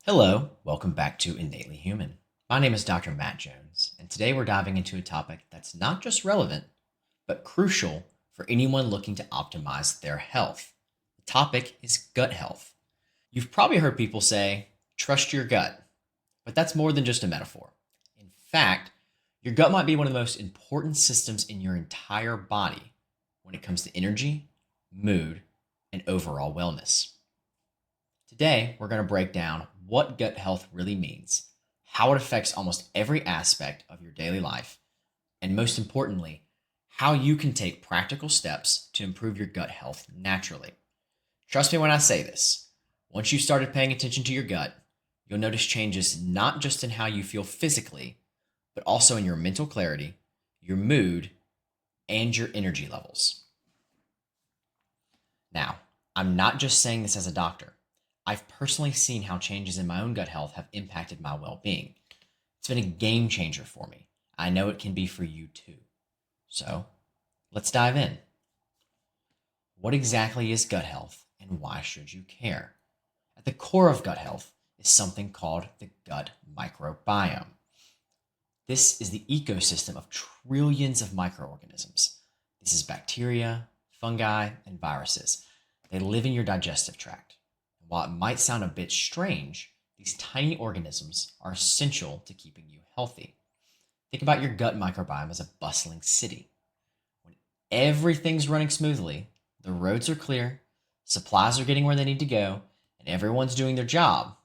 Hello, welcome back to Innately Human. My name is Dr. Matt Jones, and today we're diving into a topic that's not just relevant, but crucial for anyone looking to optimize their health. The topic is gut health. You've probably heard people say, trust your gut, but that's more than just a metaphor. In fact, your gut might be one of the most important systems in your entire body when it comes to energy, mood, and overall wellness. Today, we're going to break down what gut health really means, how it affects almost every aspect of your daily life, and most importantly, how you can take practical steps to improve your gut health naturally. Trust me when I say this. Once you started paying attention to your gut, you'll notice changes not just in how you feel physically, but also in your mental clarity, your mood, and your energy levels. Now, I'm not just saying this as a doctor. I've personally seen how changes in my own gut health have impacted my well being. It's been a game changer for me. I know it can be for you too. So, let's dive in. What exactly is gut health and why should you care? At the core of gut health is something called the gut microbiome. This is the ecosystem of trillions of microorganisms. This is bacteria, fungi, and viruses. They live in your digestive tract. While it might sound a bit strange, these tiny organisms are essential to keeping you healthy. Think about your gut microbiome as a bustling city. When everything's running smoothly, the roads are clear, supplies are getting where they need to go, and everyone's doing their job.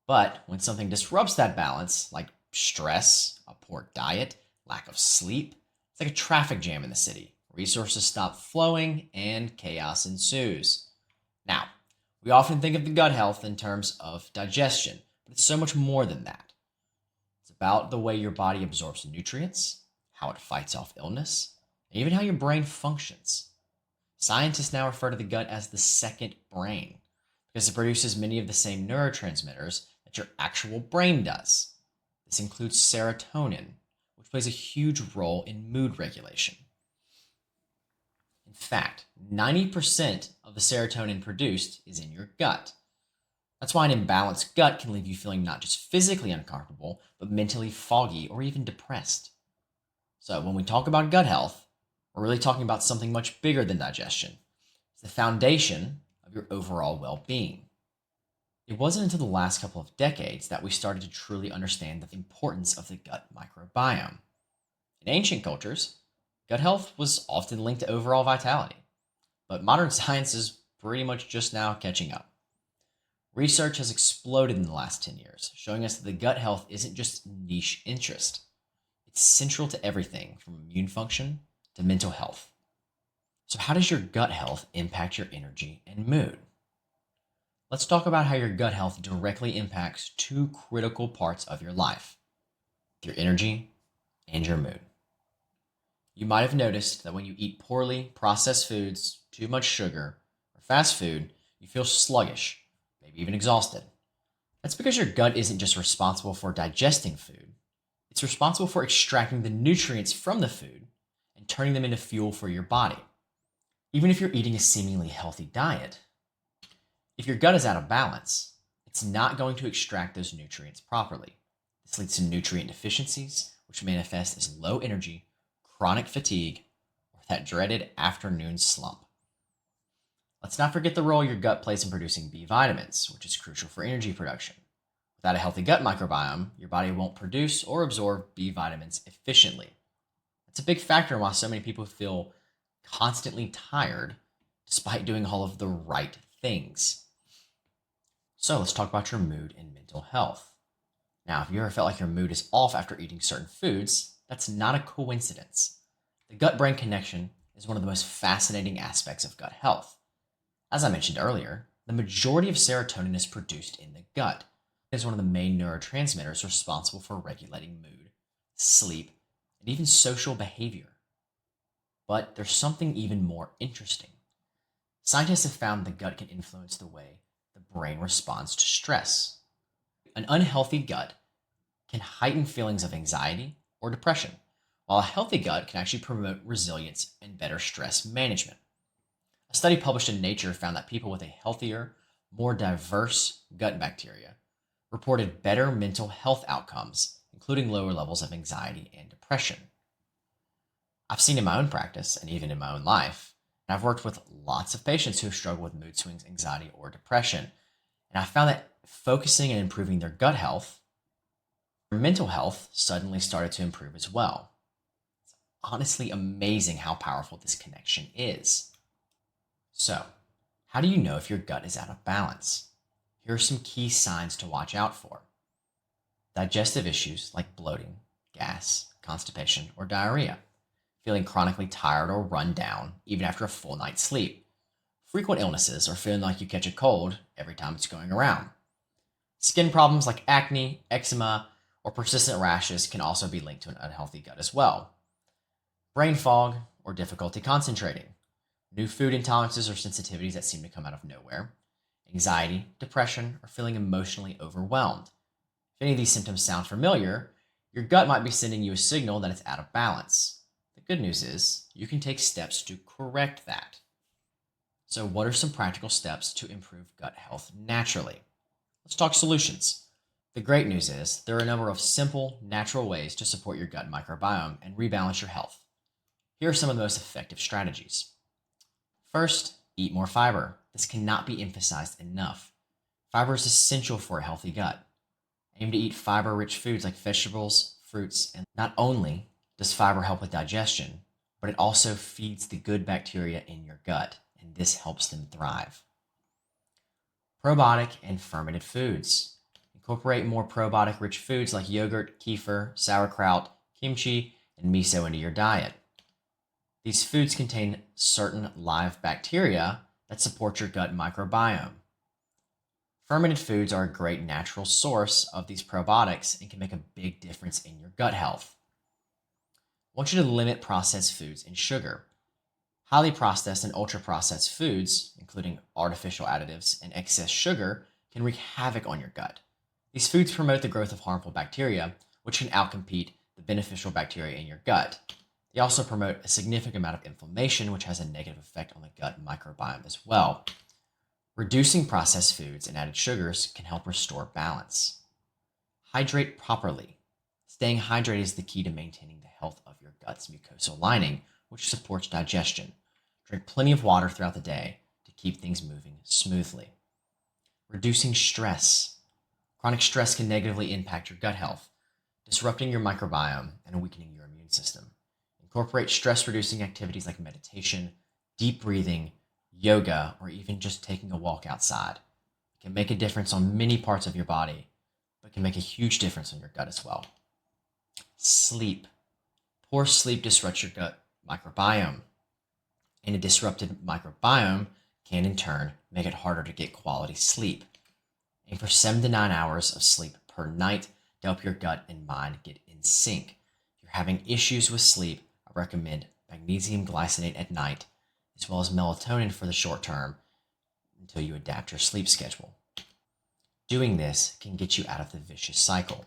But when something disrupts that balance, like stress, a poor diet, lack of sleep, it's like a traffic jam in the city. Resources stop flowing and chaos ensues. Now, we often think of the gut health in terms of digestion, but it's so much more than that. It's about the way your body absorbs nutrients, how it fights off illness, and even how your brain functions. Scientists now refer to the gut as the second brain because it produces many of the same neurotransmitters that your actual brain does. This includes serotonin, which plays a huge role in mood regulation. In fact, 90% of the serotonin produced is in your gut. That's why an imbalanced gut can leave you feeling not just physically uncomfortable, but mentally foggy or even depressed. So, when we talk about gut health, we're really talking about something much bigger than digestion. It's the foundation of your overall well being. It wasn't until the last couple of decades that we started to truly understand the importance of the gut microbiome. In ancient cultures, gut health was often linked to overall vitality, but modern science is pretty much just now catching up. Research has exploded in the last 10 years, showing us that the gut health isn't just niche interest. It's central to everything from immune function to mental health. So, how does your gut health impact your energy and mood? Let's talk about how your gut health directly impacts two critical parts of your life: your energy and your mood. You might have noticed that when you eat poorly processed foods, too much sugar, or fast food, you feel sluggish, maybe even exhausted. That's because your gut isn't just responsible for digesting food, it's responsible for extracting the nutrients from the food and turning them into fuel for your body. Even if you're eating a seemingly healthy diet, if your gut is out of balance, it's not going to extract those nutrients properly. This leads to nutrient deficiencies, which manifest as low energy, chronic fatigue, or that dreaded afternoon slump. Let's not forget the role your gut plays in producing B vitamins, which is crucial for energy production. Without a healthy gut microbiome, your body won't produce or absorb B vitamins efficiently. That's a big factor in why so many people feel constantly tired despite doing all of the right things. So let's talk about your mood and mental health. Now, if you ever felt like your mood is off after eating certain foods, that's not a coincidence. The gut brain connection is one of the most fascinating aspects of gut health. As I mentioned earlier, the majority of serotonin is produced in the gut. It is one of the main neurotransmitters responsible for regulating mood, sleep, and even social behavior. But there's something even more interesting. Scientists have found the gut can influence the way the brain responds to stress. An unhealthy gut can heighten feelings of anxiety or depression, while a healthy gut can actually promote resilience and better stress management. A study published in Nature found that people with a healthier, more diverse gut bacteria reported better mental health outcomes, including lower levels of anxiety and depression. I've seen in my own practice and even in my own life, and I've worked with lots of patients who have struggled with mood swings, anxiety, or depression. And I found that focusing and improving their gut health, their mental health suddenly started to improve as well. It's honestly amazing how powerful this connection is. So, how do you know if your gut is out of balance? Here are some key signs to watch out for. Digestive issues like bloating, gas, constipation, or diarrhea. Feeling chronically tired or run down, even after a full night's sleep. Frequent illnesses or feeling like you catch a cold every time it's going around. Skin problems like acne, eczema, or persistent rashes can also be linked to an unhealthy gut as well. Brain fog or difficulty concentrating. New food intolerances or sensitivities that seem to come out of nowhere. Anxiety, depression, or feeling emotionally overwhelmed. If any of these symptoms sound familiar, your gut might be sending you a signal that it's out of balance. The good news is you can take steps to correct that. So, what are some practical steps to improve gut health naturally? Let's talk solutions. The great news is there are a number of simple, natural ways to support your gut microbiome and rebalance your health. Here are some of the most effective strategies. First, eat more fiber. This cannot be emphasized enough. Fiber is essential for a healthy gut. Aim to eat fiber-rich foods like vegetables, fruits, and not only does fiber help with digestion, but it also feeds the good bacteria in your gut, and this helps them thrive. Probiotic and fermented foods. Incorporate more probiotic-rich foods like yogurt, kefir, sauerkraut, kimchi, and miso into your diet. These foods contain certain live bacteria that support your gut microbiome. Fermented foods are a great natural source of these probiotics and can make a big difference in your gut health. I want you to limit processed foods and sugar. Highly processed and ultra-processed foods, including artificial additives and excess sugar, can wreak havoc on your gut. These foods promote the growth of harmful bacteria, which can outcompete the beneficial bacteria in your gut. They also promote a significant amount of inflammation, which has a negative effect on the gut microbiome as well. Reducing processed foods and added sugars can help restore balance. Hydrate properly. Staying hydrated is the key to maintaining the health of your gut's mucosal lining, which supports digestion. Drink plenty of water throughout the day to keep things moving smoothly. Reducing stress. Chronic stress can negatively impact your gut health, disrupting your microbiome and weakening your immune system. Incorporate stress-reducing activities like meditation, deep breathing, yoga, or even just taking a walk outside. It can make a difference on many parts of your body, but can make a huge difference on your gut as well. Sleep. Poor sleep disrupts your gut microbiome, and a disrupted microbiome can in turn make it harder to get quality sleep. Aim for 7 to 9 hours of sleep per night to help your gut and mind get in sync. If you're having issues with sleep, I recommend magnesium glycinate at night, as well as melatonin for the short term until you adapt your sleep schedule. Doing this can get you out of the vicious cycle.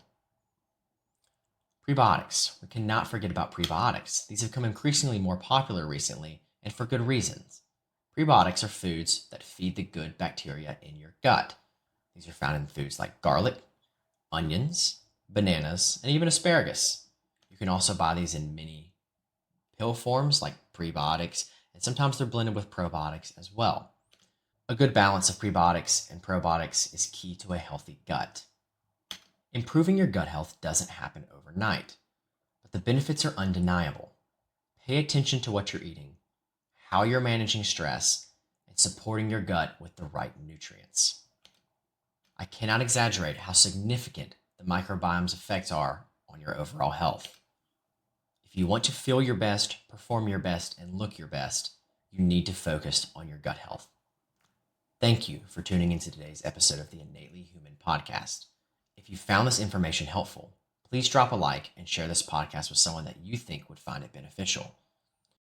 Prebiotics. We cannot forget about prebiotics. These have become increasingly more popular recently, and for good reasons. Prebiotics are foods that feed the good bacteria in your gut. These are found in foods like garlic, onions, bananas, and even asparagus. You can also buy these in many pill forms like prebiotics, and sometimes they're blended with probiotics as well. A good balance of prebiotics and probiotics is key to a healthy gut. Improving your gut health doesn't happen overnight, but the benefits are undeniable. Pay attention to what you're eating, how you're managing stress, and supporting your gut with the right nutrients. I cannot exaggerate how significant the microbiome's effects are on your overall health. If you want to feel your best, perform your best, and look your best, you need to focus on your gut health. Thank you for tuning into today's episode of the Innately Human podcast. If you found this information helpful, please drop a like and share this podcast with someone that you think would find it beneficial.